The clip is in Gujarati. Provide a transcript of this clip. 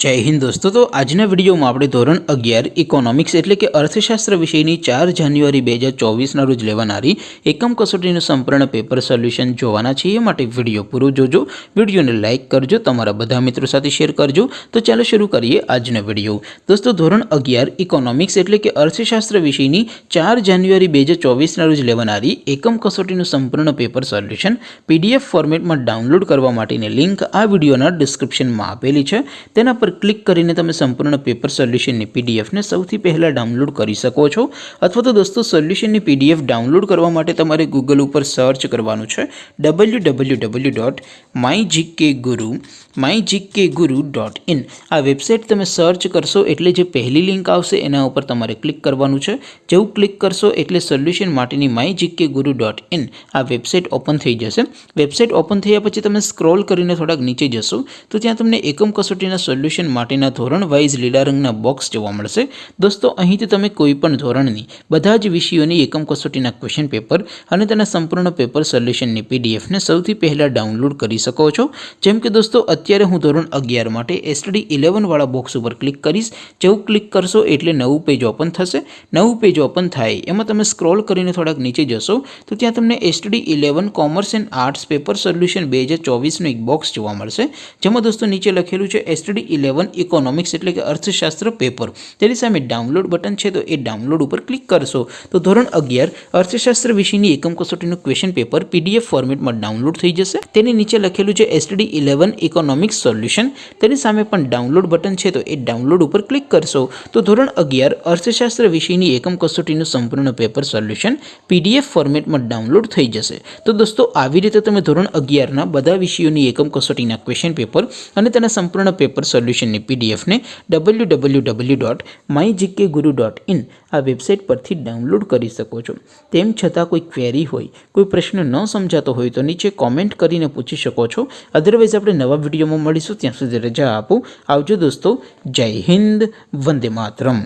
जय हिंद दोस्तों। तो आजना वीडियो में આપણે ધોરણ 11 ઇકોનોમિક્સ એટલે કે અર્થશાસ્ત્ર વિષયની 4 જાન્યુઆરી 2024 ના રોજ લેવાનારી એકમ કસોટીનું સંપૂર્ણ પેપર સોલ્યુશન જોવાના છે। એ માટે વિડિયો પૂરો જોજો, વિડિયોને લાઈક કરજો, તમારા બધા મિત્રો સાથે શેર કરજો। તો ચાલો શરૂ કરીએ આજનો વિડિયો। દોસ્તો ધોરણ 11 ઇકોનોમિક્સ એટલે કે અર્થશાસ્ત્ર વિષયની 4 જાન્યુઆરી 2024 ના રોજ લેવાનારી એકમ કસોટીનું સંપૂર્ણ પેપર સોલ્યુશન PDF ફોર્મેટમાં ડાઉનલોડ કરવા માટેની લિંક આ વિડિયોના ડિસ્ક્રિપ્શનમાં આપેલી છે। તેના પર क्लिक करीने तमे संपूर्ण पेपर सोल्यूशन ની PDF ने સૌથી પહેલા ડાઉનલોડ કરી શકો છો। અથવા તો દોસ્તો સોલ્યુશન ની PDF ડાઉનલોડ કરવા માટે તમારે Google ઉપર સર્ચ કરવાનું છે www.mygkguru.in। આ વેબસાઈટ તમે સર્ચ કરશો એટલે જે પહેલી લિંક આવશે એના ઉપર તમારે ક્લિક કરવાનું છે। જેવું ક્લિક કરશો એટલે સોલ્યુશન માટેની mygkguru.in આ વેબસાઈટ ઓપન થઈ જશે। વેબસાઈટ ઓપન થયા પછી તમે સ્ક્રોલ કરીને થોડાક નીચે જશો તો ત્યાં તમને એકમ કસોટીના સોલ્યુશન માટેના ધોરણ વાઇઝ લીલા રંગના બોક્સ જોવા મળશે। દોસ્તો અહીંથી તમે કોઈપણ ધોરણની બધા જ વિષયોની એકમ કસોટીના ક્વેશ્ચન પેપર અને તેના સંપૂર્ણ પેપર સોલ્યુશનની PDF ને સૌથી પહેલા ડાઉનલોડ કરી શકો છો। જેમ કે દોસ્તો અત્યારે હું ધોરણ 11 માટે STD 11 વાળા બોક્સ ઉપર ક્લિક કરીશ। જેવું ક્લિક કરશો એટલે નવું પેજ ઓપન થશે। નવું પેજ ઓપન થાય એમાં તમે સ્ક્રોલ કરીને થોડાક નીચે જશો તો ત્યાં તમને STD 11 commerce and arts paper solution 2024 નું એક બોક્સ જોવા મળશે। જેમાં દોસ્તો નીચે લખેલું છે STD 11 ઇકોનોમિક્સ એટલે કે અર્થશાસ્ત્ર પેપર। તેની સામે ડાઉનલોડ બટન છે તો એ ડાઉનલોડ ઉપર ક્લિક કરશો તો ધોરણ 11 અર્થશાસ્ત્ર વિષયની એકમ કસોટીનું ક્વેશ્ચન પેપર PDF ફોર્મેટમાં ડાઉનલોડ થઈ જશે। તેની નીચે લખેલું છે STD 11 ઇકોનોમિક્સ સોલ્યુશન। તેની સામે પણ ડાઉનલોડ બટન છે તો એ ડાઉનલોડ ઉપર ક્લિક કરશો તો ધોરણ 11 અર્થશાસ્ત્ર વિષયની એકમ કસોટીનું સંપૂર્ણ પેપર સોલ્યુશન PDF ફોર્મેટમાં ડાઉનલોડ થઈ જશે। તો દોસ્તો આવી રીતે તમે ધોરણ 11 ના બધા વિષયોની એકમ કસોટીના ક્વેશ્ચન પેપર અને તેના સંપૂર્ણ પેપર સોલ્યુશનની PDF ને www.mygkguru.in આ વેબસાઈટ પરથી ડાઉનલોડ કરી શકો છો। તેમ છતાં કોઈ ક્વેરી હોય, કોઈ પ્રશ્ન ન સમજાતો હોય તો નીચે કોમેન્ટ કરીને પૂછી શકો છો। અધરવાઇઝ આપણે નવા વિડીયોમાં મળીશું, ત્યાં સુધી રજા આપો। આવજો દોસ્તો, જય હિન્દ, વંદે માતરમ।